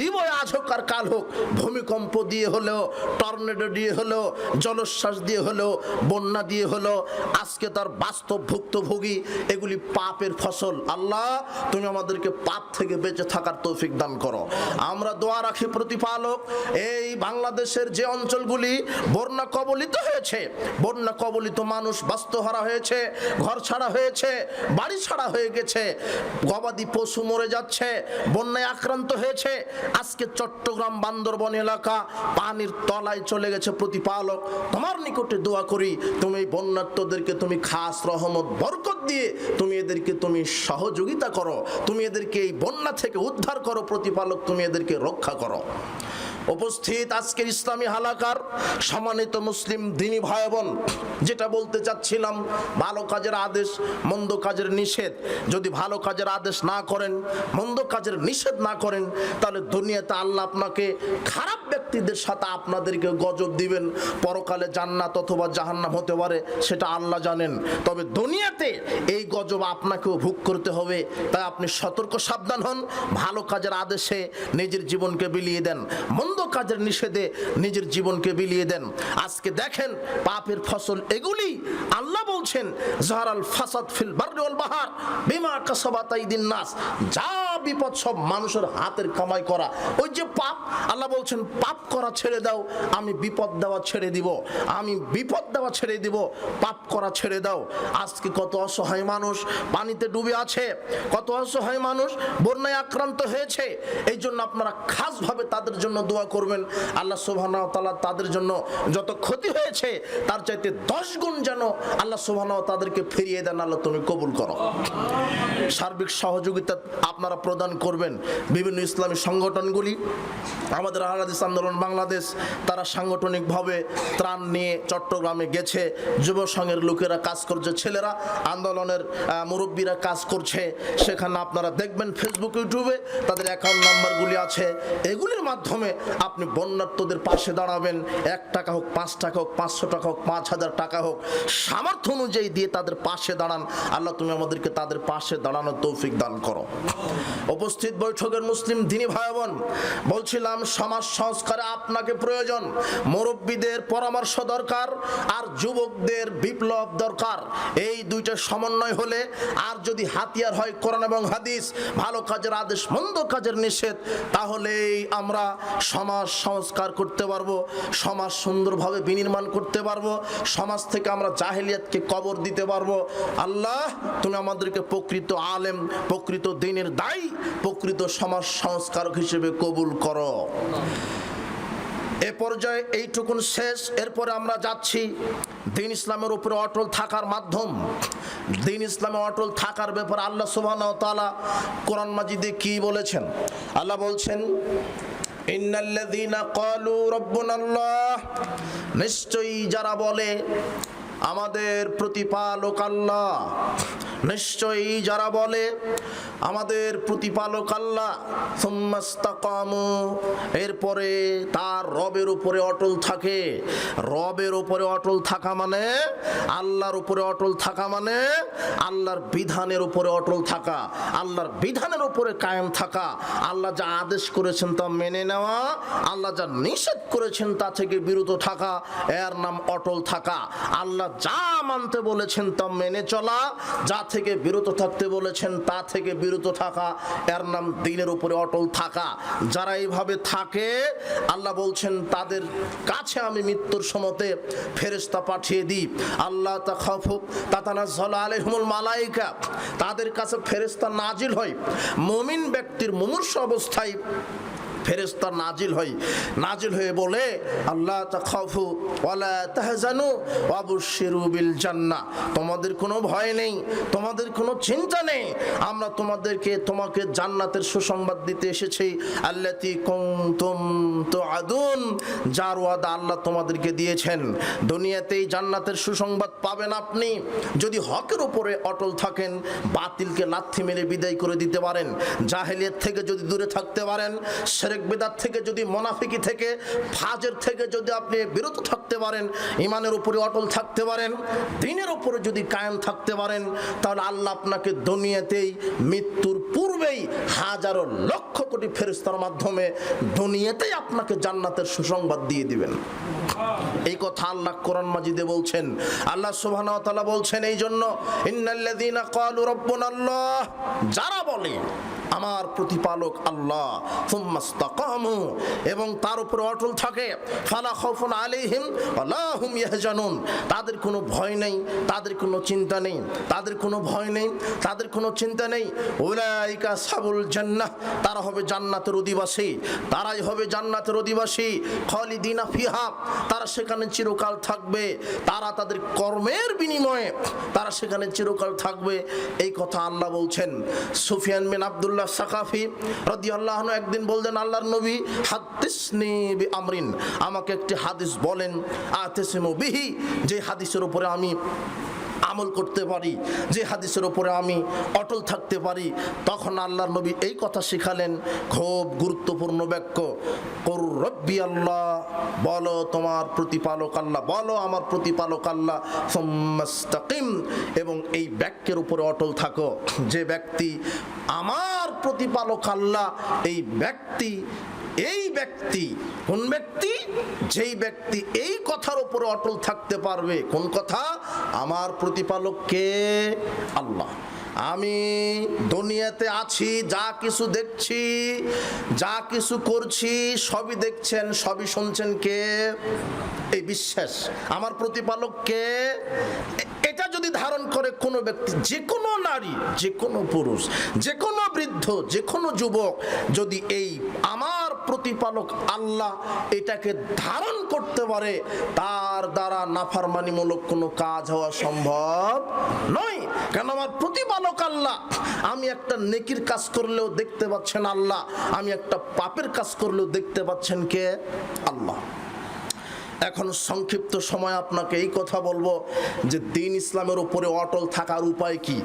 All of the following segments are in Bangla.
দিবই, আজ হোক আর কাল হোক, ভূমিকম্প দিয়ে হলেও, টর্নেডো দিয়ে হলেও, জলোচ্ছ্বাস দিয়ে হলেও, বন্যা দিয়ে হলেও, আজকে তার বাস্তব ভুক্তভোগী। এগুলি পাপের ফসল। আল্লাহ তুমি আমাদেরকে পাপ থেকে বেঁচে থাকার তৌফিক দান করো। আমরা দোয়া রাখি প্রতিপালক, এই বাংলাদেশের যে অঞ্চলগুলি বন্যা কবলিত হয়েছে, বন্যা কবলিত মানুষ বাস্তুহারা হয়েছে, ঘর ছাড়া হয়েছে, বাড়ি ছাড়া হয়ে গেছে, গবাদি পশু মরে যাচ্ছে, বন্যায় আক্রান্ত হয়েছে। আজকে চট্টগ্রাম বান্দরবন এলাকা পানির তলায় চলে গেছে। প্রতিপালক তোমার নিকটে দোয়া করি, তুমি এই বন্যার্তদেরকে তুমি খাস রহমত বরকত দিয়ে তুমি এদেরকে তুমি সহযোগিতা করো, তুমি এদেরকে এই বন্যা থেকে উদ্ধার করো। প্রতিপালক তুমি এদেরকে রক্ষা করো। উপস্থিত আজকের ইসলামী হালাকার সম্মানিত মুসলিম দিনী ভাই বোন, যেটা বলতে চাচ্ছিলাম, ভালো কাজের আদেশ, মন্দ কাজের নিষেধ। যদি ভালো কাজের আদেশ না করেন, মন্দ কাজের নিষেধ না করেন, তাহলে দুনিয়াতে আল্লাহ আপনাকে খারাপ ব্যক্তিদের সাথে আপনাদেরকে গজব দিবেন। পরকালে জান্নাত অথবা জাহান্নাম হতে পারে, সেটা আল্লাহ জানেন। তবে দুনিয়াতে এই গজব আপনাকেও ভোগ করতে হবে। তাই আপনি সতর্ক সাবধান হন, ভালো কাজের আদেশে নিজের জীবনকে বিলিয়ে দেন, মন্দ কাজের নিষেধে নিজের জীবনকে বিলিয়ে দেন। আজকে দেখেন পাপের ফসল এগুলি। আল্লাহ বলছেন জাহারাল ফাসাদ ফিল বাররি ওয়াল বাহর বিমা কাসাবাত আইদিন নাস, যা বিপদ সব মানুষের হাতের কামাই করা। ওই যে পাপ, আল্লাহ বলছেন পাপ করা ছেড়ে দাও, আমি বিপদ দেওয়া ছেড়ে দিব, আমি বিপদ দেওয়া ছেড়ে দিব, পাপ করা ছেড়ে দাও। আজকে কত অসহায় মানুষ পানিতে ডুবে আছে, কত অসহায় মানুষ বন্যায় আক্রান্ত হয়েছে। এই জন্য আপনারা খাসভাবে তাদের জন্য দোয়া করবেন। আল্লাহ সুবহানাহু ওয়া তাআলা তাদের জন্য যত ক্ষতি হয়েছে তার চাইতে 10 গুণ যেন আল্লাহ সুবহানাহু ওয়া তাদেরকে ফিরিয়ে দেন। আল্লাহ তুমি কবুল করো। সার্বিক সহযোগিতা আপনারা প্রদান করবেন। বিভিন্ন ইসলামী সংগঠনগুলি, আমাদের আহলে হাদিস আন্দোলন বাংলাদেশ, তারা সাংগঠনিকভাবে ত্রাণ নিয়ে চট্টগ্রামে গেছে। যুব সংঘের লোকেরা কাজ করছে, ছেলেরা আন্দোলনের মুরব্বীরা কাজ করছে। সেখানে আপনারা দেখবেন ফেসবুক, ইউটিউবে তাদের অ্যাকাউন্ট নাম্বারগুলি আছে। এগুলির মাধ্যমে আপনি বন্যার্তদের পাশে দাঁড়াবেন। 1 টাকা হোক, 5 টাকা হোক, 500 টাকা হোক, 5000 টাকা হোক, সামর্থ্য অনুযায়ী দিয়ে তাদের পাশে দাঁড়ান। আল্লাহ তুমি আমাদেরকে তাদের পাশে দাঁড়ানোর তৌফিক দান করো। উপস্থিত বৈঠকের মুসলিম দিনী ভাই বোন, বলছিলাম সমাজ সংস্কারে আপনাকে প্রয়োজন, মুরব্বীদের পরামর্শ দরকার, আর যুবকদের বিপ্লব দরকার। এই দুইটা সমন্বয় হলে, আর যদি হাতিয়ার হয় কোরআন এবং হাদিস, ভালো কাজের আদেশ, মন্দ কাজের নিষেধ, তাহলেই আমরা সমাজ সংস্কার করতে পারবো, সমাজ সুন্দরভাবে বিনির্মাণ করতে পারবো, সমাজ থেকে আমরা জাহেলিয়াতকে কবর দিতে পারবো। আল্লাহ তুমি আমাদেরকে প্রকৃত আলেম, প্রকৃত দ্বীনের দায়ী, প্রকৃত সমাজ সংস্কারক হিসেবে কবুল করো। এ পর্যায়ে এইটুকুন শেষ। এরপরে আমরা যাচ্ছি দ্বীন ইসলামের উপরে অটল থাকার মাধ্যম। দ্বীন ইসলামে অটল থাকার ব্যাপারে আল্লাহ সুবহানাহু ওয়া তাআলা কোরআন মাজিদে কি বলেছেন? আল্লাহ বলছেন ইন্নাল্লাযীনা ক্বালু রাব্বুনাল্লাহ, নিশ্চয়ই যারা বলে আমাদের প্রতিপালক আল্লাহ, নিশ্চয়ই যারা বলে আমাদের প্রতিপালক আল্লাহ, সুম্মাস্তাকামু, এরপরে তার রবের উপরে অটল থাকে। রবের উপরে অটল থাকা মানে, আল্লাহর উপরে অটল থাকা মানে আল্লাহর বিধানের উপরে অটল থাকা, আল্লাহর বিধানের উপরে কায়েম থাকা, আল্লাহ যা আদেশ করেছেন তা মেনে নেওয়া, আল্লাহ যা নিষেধ করেছেন তা থেকে বিরত থাকা, এর নাম অটল থাকা। আল্লাহ যা মানতে বলেছেন তা মেনে চলা, যা থেকে বিরত থাকতে বলেছেন তা থেকে বিরত থাকা, এর নাম দ্বীনের উপরে অটল থাকা। যারা এইভাবে থাকে, আল্লাহ বলছেন তাদের কাছে আমি মৃত্যুর সময়তে ফেরেশতা পাঠিয়ে দিই। আল্লাহ তাখাফু তাতানাজ্জালু আলাইহিমুল মালায়েকা, তাদের কাছে ফেরেশতা নাজিল হয়। মুমিন ব্যক্তির মুমূর্ষু অবস্থায় ফেরেশতা নাজিল হয়ে বলে আল্লাহ তাখাফু ওয়ালা তাহজানু ওয়াবশিরু বিল জান্নাহ, তোমাদের কোনো ভয় নেই, তোমাদের কোনো চিন্তা নেই, আমরা তোমাকে জান্নাতের সুসংবাদ দিতে এসেছি। আল্লাতী কুনতুম তুআদুন, যার ওয়াদা আল্লাহ তোমাদেরকে দিয়েছেন। দুনিয়াতেই জান্নাতের সুসংবাদ পাবেন আপনি যদি হকের উপরে অটল থাকেন, বাতিলকে লাথি মেরে বিদায় করে দিতে পারেন, জাহেলিয়াত থেকে যদি দূরে থাকতে পারেন, শিরক বিদআত থেকে যদি, মুনাফিকি থেকে, ফাজের থেকে যদি আপনি বিরত থাকতে পারেন, ঈমানের উপরে অটল থাকতে পারেন, দ্বীনের উপরে যদি কায়েম থাকতে পারেন, তাহলে তাহলে আল্লাহ আপনাকে দুনিয়াতেই মৃত্যুর পূর্বেই হাজারো লক্ষ কোটি ফেরেশতার মাধ্যমে দুনিয়াতেই আপনাকে জান্নাতের সুসংবাদ দিয়ে দিবেন। এই কথা আল্লাহ কোরআন মাজিদে বলছেন। আল্লাহ সুবহানাহু ওয়া তাআলা বলছেন এই জন্য, ইন্নাল্লাযীনা ক্বালু রাব্বুনাল্লাহ, যারা বলে আমার প্রতিপালক আল্লাহ, সুম্মা ইসতাকামু, এবং তার উপরে অটল থাকে, ফালা খাউফুন আলাইহিম ওয়ালা হুম ইয়াহজানুন, তাদের কোনো ভয় নেই, তাদের কোনো চিন্তা নেই, তাদের কোনো ভয় নেই, তাদের কোনো চিন্তা নেই। উলাইকা আসহাবুল জান্নাহ, তারা হবে জান্নাতের অধিবাসী, তারাই হবে জান্নাতের অধিবাসী। খালিদিনা ফিহা, তারা সেখানে চিরকাল থাকবে, তারা তাদের কর্মের বিনিময়ে তারা সেখানে চিরকাল থাকবে। এই কথা আল্লাহ বলছেন। সুফিয়ান বিন আব্দুল্লাহ সাকাফি রাদিয়াল্লাহু আনহু একদিন বললেন, আল্লাহর নবী, হাদ্দিসনি বিআমরিন, আমাকে একটি হাদিস বলেন, আতাসিমু বিহি, যে হাদিসের উপরে আমি আমল করতে পারি, যে হাদিসের উপরে আমি অটল থাকতে পারি। তখন আল্লাহর নবী এই কথা শিখালেন, খুব গুরুত্বপূর্ণ বাক্য, কুর রব্বি আল্লাহ, বলো তোমার প্রতিপালক আল্লাহ, বলো আমার প্রতিপালক আল্লাহ, সুম্মা ইসতাকিম, এবং এই বাক্যের উপরে অটল থাকো। যে ব্যক্তি আমার প্রতিপালক আল্লাহ, এই ব্যক্তি কোন ব্যক্তি? যেই ব্যক্তি এই কথার উপরে অটল থাকতে পারবে। কোন কথা? আমার প্রতিপালক কে? আল্লাহ। আমি দুনিয়াতে আছি, যা কিছু দেখছি, যা কিছু করছি, সবই দেখছেন, সবই শুনছেন কে? এই বিশ্বাস আমার প্রতিপালক কে, এটা যদি ধারণ করে কোনো ব্যক্তি, যে কোনো নারী, যে কোনো পুরুষ, যে কোনো বৃদ্ধ, যে কোনো যুবক, যদি এই আমার প্রতিপালক আল্লাহ এটাকে ধারণ করতে পারে, তার দ্বারা নাফরমানিমূলক কোনো কাজ হওয়া সম্ভব নয়। কেন? আমার প্রতিপালক আল্লাহ। আমি একটা নেকির কাজ করলেও দেখতে পাচ্ছেন আল্লাহ, আমি একটা পাপের কাজ করলেও দেখতে পাচ্ছেন কে? আল্লাহ। এখন সংক্ষিপ্ত সময় আপনাকে এই কথা বলবো যে দ্বীন ইসলামের উপরে অটল থাকার উপায় কি।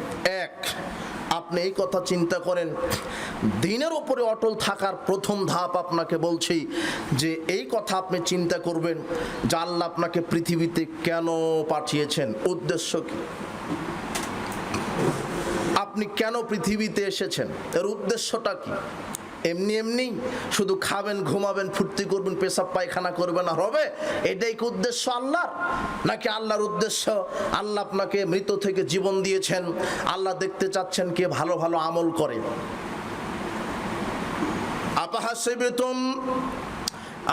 এক, আপনি এই কথা চিন্তা করেন, দ্বীনের উপরে অটল থাকার প্রথম ধাপ আপনাকে বলছি যে এই কথা আপনি চিন্তা করবেন যে আল্লাহ আপনাকে পৃথিবীতে কেন পাঠিয়েছেন, উদ্দেশ্য কি, আপনি কেন পৃথিবীতে এসেছেন, এর উদ্দেশ্যটা কি। এমনি এমনি শুধু খাবেন, ঘুমাবেন, ফুর্তি করবেন, পেশাব পায়খানা করবেন আর হবে, এটাই কি উদ্দেশ্য আল্লাহর? নাকি আল্লাহর উদ্দেশ্য আল্লাহ আপনাকে মৃত থেকে জীবন দিয়েছেন, আল্লাহ দেখতে চাচ্ছেন কে ভালো ভালো আমল করে। আফাহাসিবতুম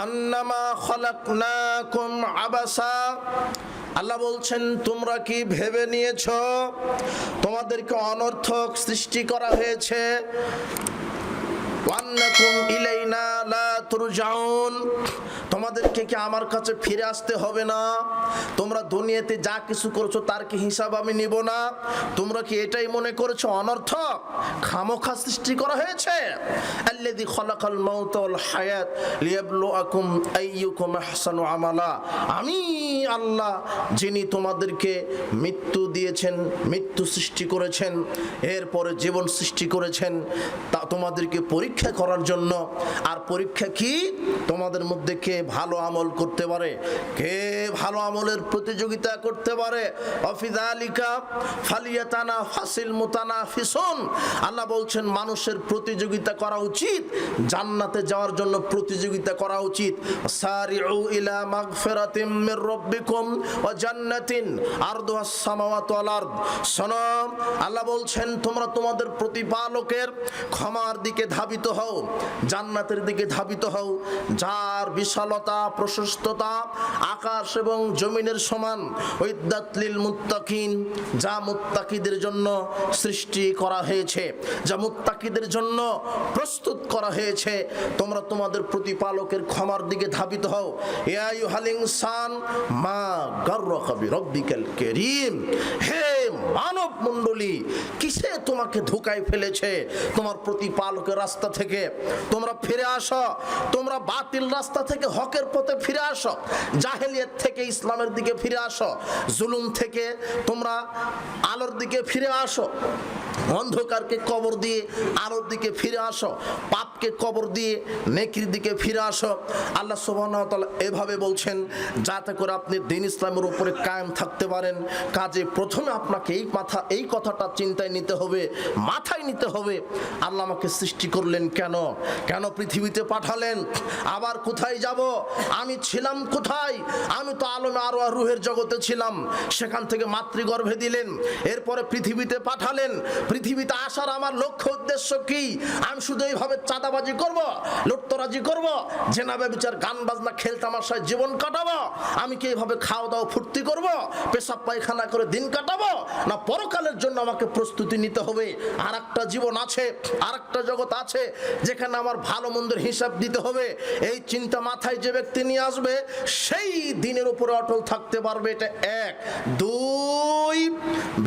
আন্নামা খালাকনাকুম আবাসা, আল্লাহ বলছেন তোমরা কি ভেবে নিয়েছো তোমাদেরকে অনর্থক সৃষ্টি করা হয়েছে, ওয়ান্নাকুম ইলাইনা লা তুরজাউন, তোমাদেরকে কি আমার কাছে ফিরে আসতে হবে না? তোমরা দুনিয়াতে যা কিছু করেছো তার কি হিসাব আমি নিব না? তোমরা কি এটাই মনে করেছো অনর্থক খামোখা সৃষ্টি করা হয়েছে? আল্লাযী খালাকাল মাউতা ওয়াল হায়াত লিয়াবলুয়াকুম আইয়ুকুম আহসানু আমালা, আমি আল্লাহ যিনি তোমাদেরকে মৃত্যু দিয়েছেন, মৃত্যু সৃষ্টি করেছেন, এরপরে জীবন সৃষ্টি করেছেন, তা তোমাদেরকে পরীক্ষা করার জন্য। আর পরীক্ষা কি? তোমাদের মধ্যে কে ভালো আমল করতে পারে, কে ভালো আমলের প্রতিযোগিতা করতে পারে। অফিযালিকা ফালিয়াতানাফাসিল মুতানাফিসুন, আল্লাহ বলছেন মানুষের প্রতিযোগিতা করা উচিত, জান্নাতে যাওয়ার জন্য প্রতিযোগিতা করা উচিত। সারিউ ইলা মাগফিরাতিম মির রাব্বিকুম ওয়া জান্নাতিন আরদুহাস সামাওয়াতু ওয়াল আরদ, শোনো আল্লাহ বলছেন তোমরা তোমাদের প্রতিপালকের ক্ষমার দিকে ধাবিত হও, জান্নাতের দিকে ধাবিত হও, যার বিশালতা প্রশস্ততা আকাশ এবং জমিনের সমান। উইদ্দাত লিল মুত্তাকিন, যা মুত্তাকিদের জন্য সৃষ্টি করা হয়েছে, যা মুত্তাকিদের জন্য প্রস্তুত করা হয়েছে। তোমরা তোমাদের প্রতিপালকের ক্ষমার দিকে ধাবিত হও। ইয়া আইয়ুহাল ইনসান মা গাররাকা বিরাব্বিকাল কারীম, হে মানব মণ্ডলী, কিসে তোমাকে ধোঁকায় ফেলেছে তোমার প্রতিপালকের রাস্তা থেকে? তোমরা ফিরে আসো, তোমরা বাতিল রাস্তা থেকে হকের পথে ফিরে আসো, জাহেলিয়াত থেকে ইসলামের দিকে ফিরে আসো, জুলুম থেকে তোমরা আলোর দিকে ফিরে আসো, অন্ধকারকে কবর দিয়ে আলোর দিকে ফিরে আসো, পাপকে কবর দিয়ে নেকির দিকে ফিরে আসো। আল্লাহ সুবহানাহু ওয়া তাআলা এভাবে বলছেন যাতে করে আপনি দ্বীন ইসলামের উপরে কায়েম থাকতে পারেন। কাজে প্রথমে আপনাকে এই কথাটা চিন্তায় নিতে হবে, মাথায় নিতে হবে। আল্লাহ আমাকে সৃষ্টি করলেন কেন, কেন পৃথিবীতে পাঠালেন, আবার কোথায় যাব, আমি ছিলাম কোথায়? আমি তো আলমে আরওয়াহ রূহের জগতে ছিলাম, সেখান থেকে মাতৃগর্ভে দিলেন, এরপরে পৃথিবীতে পাঠালেন। পৃথিবীতে আসার আমার লক্ষ্য উদ্দেশ্য কি? আমি শুধু এইভাবে চাঁদাবাজি করব, লুটতরাজি করব, জেনা ব্যভিচার গান বাজনা খেল তামাশায় জীবন কাটাবো? আমি কি এইভাবে খাওয়া দাওয়া ফুর্তি করব, পেশাব পায়খানা করে দিন কাটাবো? না, পরকালের জন্য আমাকে প্রস্তুতি নিতে হবে। আর একটা জীবন আছে, আর একটা জগৎ আছে, যেখানে আমার ভালো মন্দের হিসাব দিতে হবে। এই চিন্তা মাথায় যে ব্যক্তি নিয়ে আসবে, সেই দিনের উপরে অটল থাকতে পারবে। এটা এক। দুই,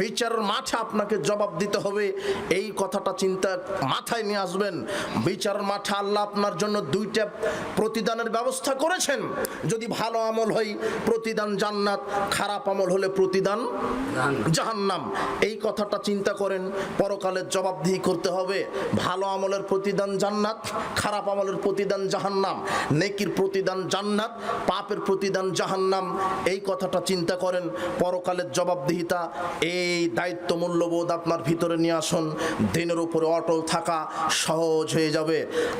বিচারের মাঠে আপনাকে জবাব দিতে হবে। এই কথাটা চিন্তা মাথায় নিয়ে আসবেন। বিচারের মাঠে আল্লাহ আপনার জন্য দুইটা প্রতিদানের ব্যবস্থা করেছেন। যদি ভালো আমল হয় প্রতিদান জান্নাত, খারাপ আমল হলে প্রতিদান জাহান্নাম। এই কথাটা চিন্তা করেন, পরকালের জবাবদিহি করতে হবে। ভালো আমলের প্রতিদান জান্নাত, খারাপ আমলের প্রতিদান জাহান্নাম। নেকির প্রতিদান জান্নাত, পাপের প্রতিদান জাহান্নাম। এই কথাটা চিন্তা করেন, পরকালের জবাবদিহিতা। এই দায়িত্ব মূল্যবোধ আপনার ভিতরে নিয়ে আসুন। দিনের উপরে অটল থাকা সহজ হয়ে যাবে।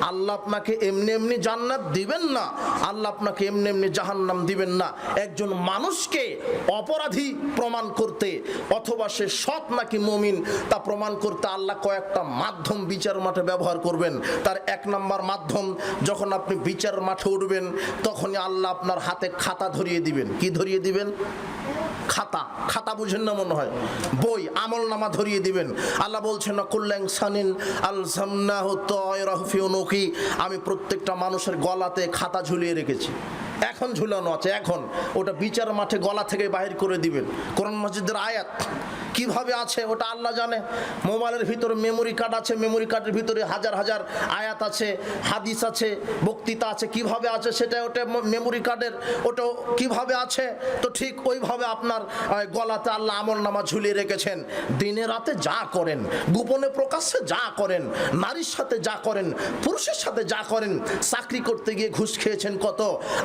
আল্লাহ আপনাকে এমনি এমনি জান্নাত দিবেন না, আল্লাহ আপনাকে এমনি এমনি জাহান্নাম দিবেন না। একজন মানুষকে অপরাধী প্রমাণ করতে, অথবা সে সৎ নাকি মুমিন তা প্রমাণ করতে আল্লাহ কয়েকটা মাধ্যম বিচার মাঠে ব্যবহার করবেন। তার এক নম্বর মাধ্যম, যখন আপনি বিচার মাঠে উঠবেন, তখনই আল্লাহ আপনার হাতে খাতা ধরিয়ে দিবেন। কি ধরিয়ে দিবেন? খাতা। খাতা বুঝেন না মনে হয়? বই, আমল নামা ধরিয়ে দিবেন। আল্লাহ বলছেন না, কুল্লাং সানিন আলজামনাহু তায়রাহু ফি উনুকি, আমি প্রত্যেকটা মানুষের গলাতে খাতা ঝুলিয়ে রেখেছি। এখন ঝুলানো আছে, এখন ওটা বিচার মাঠে গলা থেকে বাহির করে দিবেন। কোরআন মাজিদের আয়াত কিভাবে আছে ওটা আল্লাহ জানে। মোবাইলের ভিতরে মেমোরি কার্ড আছে, মেমোরি কার্ডের ভিতরে হাজার হাজার আয়াত আছে, হাদিস আছে, বক্তৃতা আছে। কিভাবে আছে সেটা, ওটা মেমোরি কার্ডের ওটাও কিভাবে আছে। তো ঠিক ওইভাবে আপনার গলাতে আল্লাহ আমল নামা ঝুলিয়ে রেখেছেন। দিনে রাতে যা করেন, গোপনে প্রকাশ্যে যা করেন, নারীর সাথে যা করেন, পুরুষের সাথে যা করেন, চাকরি করতে গিয়ে ঘুষ খেয়েছেন কত,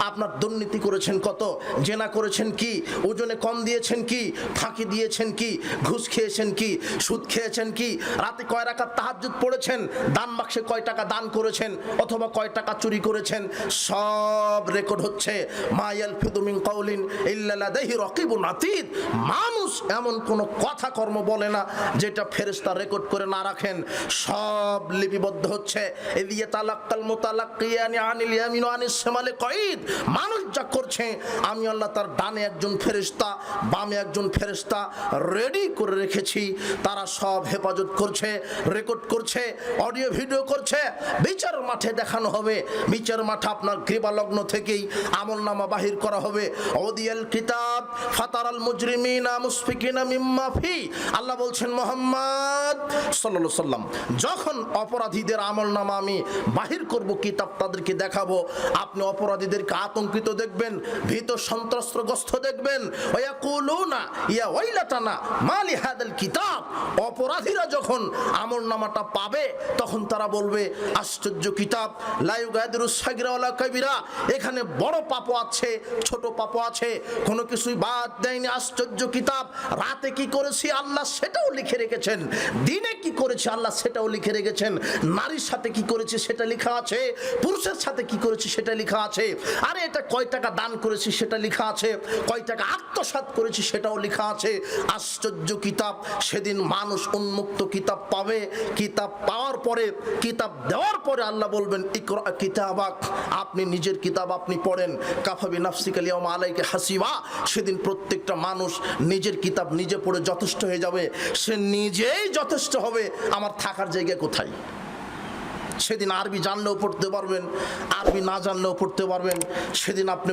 আপনার দুর্নীতি করেছেন কত, জেনা করেছেন কি, ওজনে কম দিয়েছেন কি, ফাঁকি দিয়েছেন কি, ঘুষ খেয়েছেন কি, সুদ খেয়েছেন কি, রাতে কয় রাকাত তাহাজ্জুদ পড়েছেন, দান বাক্সে কয় টাকা দান করেছেন, অথবা কয় টাকা চুরি করেছেন, সব রেকর্ড হচ্ছে। মা ইয়ালফিযু মিন কাউলিন ইল্লা লাদাইহি রাকিবুন আতীদ। মানুষ এমন কোনো কথা কর্ম বলে না যেটা ফেরেশতা রেকর্ড করে না রাখেন, সব লিপিবদ্ধ হচ্ছে। ইযা তালাক্কাল মুতালাক্কিয়ানি আনিল ইয়ামিন ওয়া আনিস শিমালি কাঈদ। মানুষ যা করছে, আমি আল্লাহ তার ডানে একজন ফেরেশতা, বামে একজন ফেরেশতা রেডি করে রেখেছি। তারা সব হেফাজত করছে, রেকর্ড করছে, অডিও ভিডিও করছে। বিচার মাঠে দেখানো হবে। বিচার মাঠে আপনার গ্রীবালগ্ন থেকেই আমলনামা বাহির করা হবে। ওদিয়াল কিতাব ফাতারাল মুজরিমিনা মুসফিকিনা মিম্মা ফি। আল্লাহ বলছেন, মুহাম্মদ সাল্লাল্লাহু আলাইহি সাল্লাম, যখন অপরাধীদের আমলনামা আমি বাহির করব, কিতাব তাদেরকে দেখাবো, আপনি অপরাধীদেরকে আতঙ্কিত দেখবেন, ভীত সন্ত্রস্তগ্রস্ত দেখবেন। ওয়ায়াকুলুনা ইয়া ওয়াইলাতানা মালি হাদাল কিতাব। অপরাধীরা যখন আমলনামাটা পাবে, তখন তারা বলবে, আশ্চর্য কিতাব, লা ইউগাদিরু সাগীরা ওয়ালা কাবীরা। এখানে বড় পাপও আছে, ছোট পাপও আছে, কোনো কিছুই বাদ দেয়নি। আশ্চর্য কিতাব, রাতে কি করেছি আল্লাহ সেটাও লিখে রেখেছেন, দিনে কি করেছি আল্লাহ সেটাও লিখে রেখেছেন, নারীর সাথে কি করেছি সেটা লেখা আছে, পুরুষের সাথে কি করেছি সেটা লেখা আছে। আরে এটা কয় টাকা দান করেছি সেটা লেখা আছে, কয় টাকা আত্মসাৎ করেছি সেটাও লেখা আছে। আশ্চর্য কিতাব। সেদিন মানুষ উন্মুক্ত কিতাব পাবে। কিতাব পাওয়ার পরে, কিতাব দেওয়ার পরে আল্লাহ বলবেন, ইকরা কিতাবাক, আপনি নিজের কিতাব আপনি পড়েন। কাফা বিনাফসিকা আল-ইয়াওমা আলাইকা হাসিবা। সেদিন প্রত্যেকটা মানুষ নিজের কিতাব নিজে পড়ে যথেষ্ট হয়ে যাবে। সে নিজেই যথেষ্ট হবে। আমার থাকার জায়গা কোথায়? সেদিন আরবি জানলেও পড়তে পারবেন, আরবি না জানলেও পড়তে পারবেন। সেদিন আপনি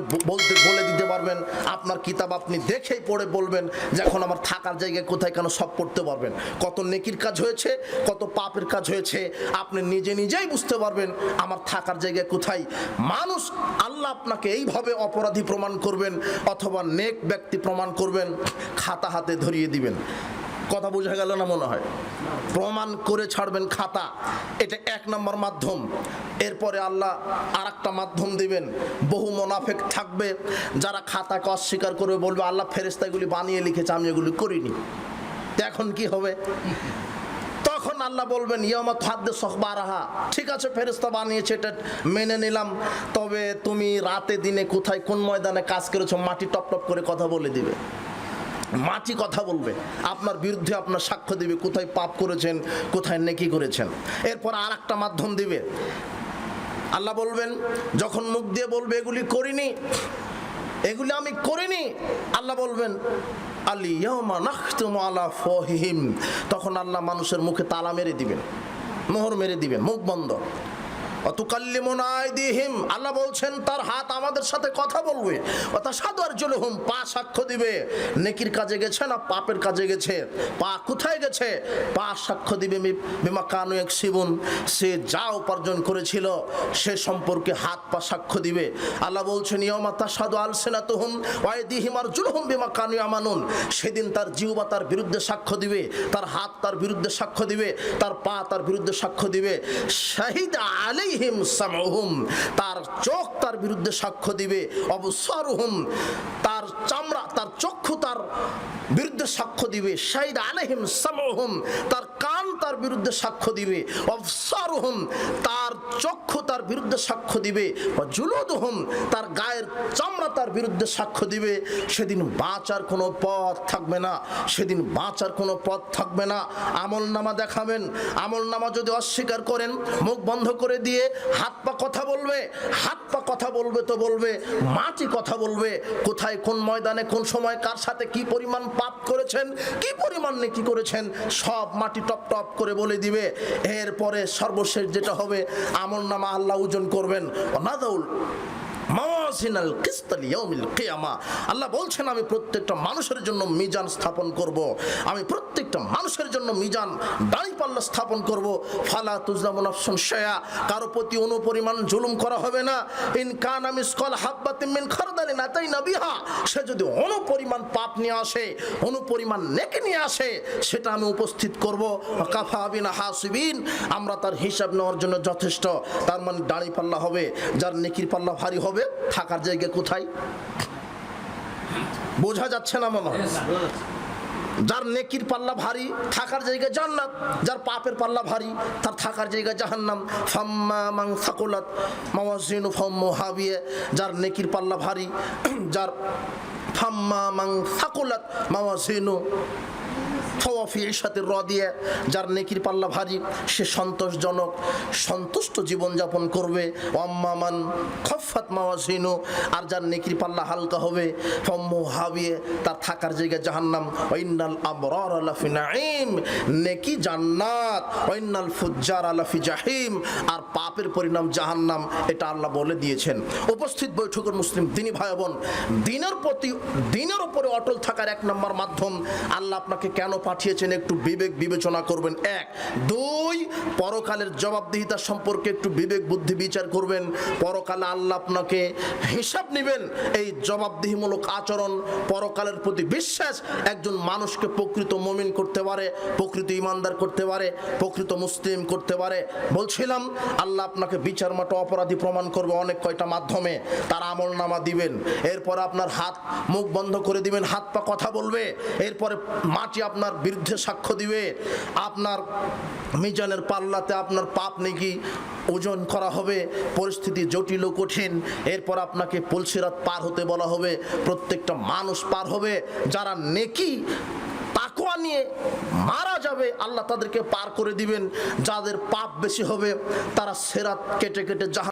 বলে দিতে পারবেন, আপনার কিতাব আপনি দেখেই পড়ে বলবেন যে এখন আমার থাকার জায়গা কোথায়, কেন সব পড়তে পারবেন। কত নেকির কাজ হয়েছে, কত পাপের কাজ হয়েছে, আপনি নিজেই বুঝতে পারবেন আমার থাকার জায়গা কোথায়। মানুষ, আল্লাহ আপনাকে এইভাবে অপরাধী প্রমাণ করবেন অথবা নেক ব্যক্তি প্রমাণ করবেন, খাতা হাতে ধরিয়ে দিবেন। কথা বোঝা গেল না মনে হয়? প্রমাণ করে ছাড়বেন খাতা। এটা এক নম্বর মাধ্যম। এরপরে আল্লাহ আর একটা মাধ্যম দিবেন। বহু মুনাফিক থাকবে যারা খাতাকে অস্বীকার করে বলবে, আল্লাহ ফেরেশতা এগুলি বানিয়ে লিখেছে, আমি এগুলি করিনি। এখন কি হবে? তখন আল্লাহ বলবেন ইয়ামা তুহাদ্দিসু আখবারাহা, ঠিক আছে ফেরেশতা বানিয়েছে, এটা মেনে নিলাম, তবে তুমি রাতে দিনে কোথায় কোন ময়দানে কাজ করেছো মাটি টপ টপ করে কথা বলে দিবে। মাটি কথা বলবে, আপনার বিরুদ্ধে আপনার সাক্ষ্য দিবে, কোথায় পাপ করেছেন কোথায় নেকি করেছেন। এরপর আর একটা মাধ্যম দিবে। আল্লাহ বলবেন যখন মুখ দিয়ে বলবে এগুলি করিনি, এগুলি আমি করিনি, আল্লাহ বলবেন আল-ইয়াওমা নাখতিমু আলা আফওয়াহিহিম, তখন আল্লাহ মানুষের মুখে তালা মেরে দিবেন, মোহর মেরে দিবেন, মুখ বন্ধ। ওয়া তুকাল্লিমুনা আইদিহিম, আল্লাহ বলছেন তার হাত আমাদের সাথে কথা বলবে। ওয়া তাশহাদু আরজুলুহুম, পা সাক্ষ্য দিবে নেকির কাজে গেছে না পাপের কাজে গেছে। পা কোথায় গেছে? পা সাক্ষ্য দিবে বিমা কানু ইয়াকসিবুন, সে যা উপার্জন করেছিল সে সম্পর্কে হাত পা সাক্ষ্য দিবে। আল্লাহ বলছেন ইয়াউমা তাশহাদু আলসিনাতুহুম ওয়া আইদিহিম আরজুলুহুম বিমা কানু ইয়ামানুন, সেদিন তার জিহ্বা তার বিরুদ্ধে সাক্ষ্য দিবে, তার হাত তার বিরুদ্ধে সাক্ষ্য দিবে, তার পা তার বিরুদ্ধে সাক্ষ্য দিবে। শাহিদ আলাইহিম সামউহুম, তার চোখ তার বিরুদ্ধে সাক্ষ্য দিবে। আবসারুহুম, তার চামড়া তার চক্ষু তার বিরুদ্ধে সাক্ষ্য দিবে। শাহিদ আলাইহিম সামউহুম, তার কান তার বিরুদ্ধে সাক্ষ্য দিবে। আবসারুহুম, তার চক্ষু তার বিরুদ্ধে সাক্ষ্য দিবে। জুলুদুহুম, তার গায়ের চামড়া তার বিরুদ্ধে সাক্ষ্য দিবে। সেদিন বাঁচার কোনো পথ থাকবে না, সেদিন বাঁচার কোনো পথ থাকবে না। আমলনামা দেখাবেন, আমলনামা যদি অস্বীকার করেন মুখ বন্ধ করে দিয়ে হাত পা কথা বলবে, হাত পা কথা বলবে তো বলবে, মাটি কথা বলবে, কোথায় কোন ময়দানে কোন সময় কার সাথে কি পরিমাণ পাপ করেছেন কি পরিমাণ নেকি করেছেন সব মাটি টপ টপ করে বলে দিবে। এরপরে সর্বশেষ যেটা হবে আমলনামা আল্লাহ ওজন করবেন। ওয়ানাদাউল মাওয়াজিনাল কিসত লিয়াউমিল কিয়ামা, আল্লাহ বলছেন আমি প্রত্যেকটা মানুষের জন্য মিজান স্থাপন করব, আমি প্রত্যেকটা মানুষের জন্য মিজান দাঁড়িপাল্লা স্থাপন করব। ফালা তুজলামু নাফসুন শাইআ, কারো প্রতি অনুপরিমাণ জুলুম করা হবে না। ইন কানা মিসকাল হাববাতিন মিন খারদালিন আতাইনা বিহা, সে যদি অনুপরিমাণ পাপ নিয়ে আসে অনুপরিমাণ নেকি নিয়ে আসে সেটা আমি উপস্থিত করব। কাফা বিনা হাসিবিন, আমরা তার হিসাব নেওয়ার জন্য যথেষ্ট। তার মানে দাঁড়িপাল্লা হবে, যার নেকির পাল্লা ভারী হবে থাকার জায়গা কোথায় বোঝা যাচ্ছে না মনে হয়? যার নেকির পাল্লা ভারী থাকার জায়গা জান্নাত, যার পাপের পাল্লা ভারী তার থাকার জায়গা জাহান্নাম। ফাম্মা মান সাকুলাত মাওয়াজিনু ফাহুম হাবিয়া, যার নেকির পাল্লা ভারী, যার ফাম্মা মান সাকুলাত মাওয়াজিনু যার নেকির পাল্লা ভারী সে সন্তোষজনক সন্তুষ্ট জীবনযাপন করবে। ওয়াম্মামান খাফফাত মাওয়াজিনু, আর যার নেকির পাল্লা হালকা হবে ফাম্মু হাবিয়া, তার থাকার জায়গা জাহান্নাম। ওয়াইন্নাল আবরার লাফি নাঈম, নেকি জান্নাত, ওয়াইন্নাল ফুজ্জার লাফি জাহিম, আর পাপের পরিণাম জাহান্নাম। এটা আল্লাহ বলে দিয়েছেন। উপস্থিত বৈঠকের মুসলিম দিনী ভাই বোন, দিনের উপরে অটল থাকার এক নম্বর মাধ্যম আল্লাহ আপনাকে কেন পাঠিয়েছেন একটু বিবেক বিবেচনা করবেন। এক, দুই, পরকালের জবাবদিহিতা সম্পর্কে একটু বিবেক বুদ্ধি বিচার করবেন। পরকালে আল্লাহ আপনাকে হিসাব নেবেন। এই জবাবদিহিমূলক আচরণ, পরকালের প্রতি বিশ্বাস একজন মানুষকে প্রকৃত মুমিন করতে পারে, প্রকৃত ইমানদার করতে পারে, প্রকৃত মুসলিম করতে পারে। বলছিলাম আল্লাহ আপনাকে বিচার মাঠে অপরাধী প্রমাণ করবে অনেক কয়টা মাধ্যমে। তার আমলনামা দিবেন, এরপর আপনার হাত মুখ বন্ধ করে দিবেন, হাত পা কথা বলবে, এরপরে মাটি আপনার বিরুদ্ধে সাক্ষ্য দিবে। আপনার মিজানের পাল্লাতে আপনার পাপ নেকি ওজন করা হবে। পরিস্থিতি জটিল ও কঠিন। এরপর আপনাকে পুলসিরাত পার হতে বলা হবে। প্রত্যেকটা মানুষ পার হবে। যারা নেকি তাকওয়া নিয়ে মারা যাবে আল্লাহ তাদেরকে পার করে দিবেন। যাদের পাপ বেশি হবে তারা সিরাত কেটে কেটে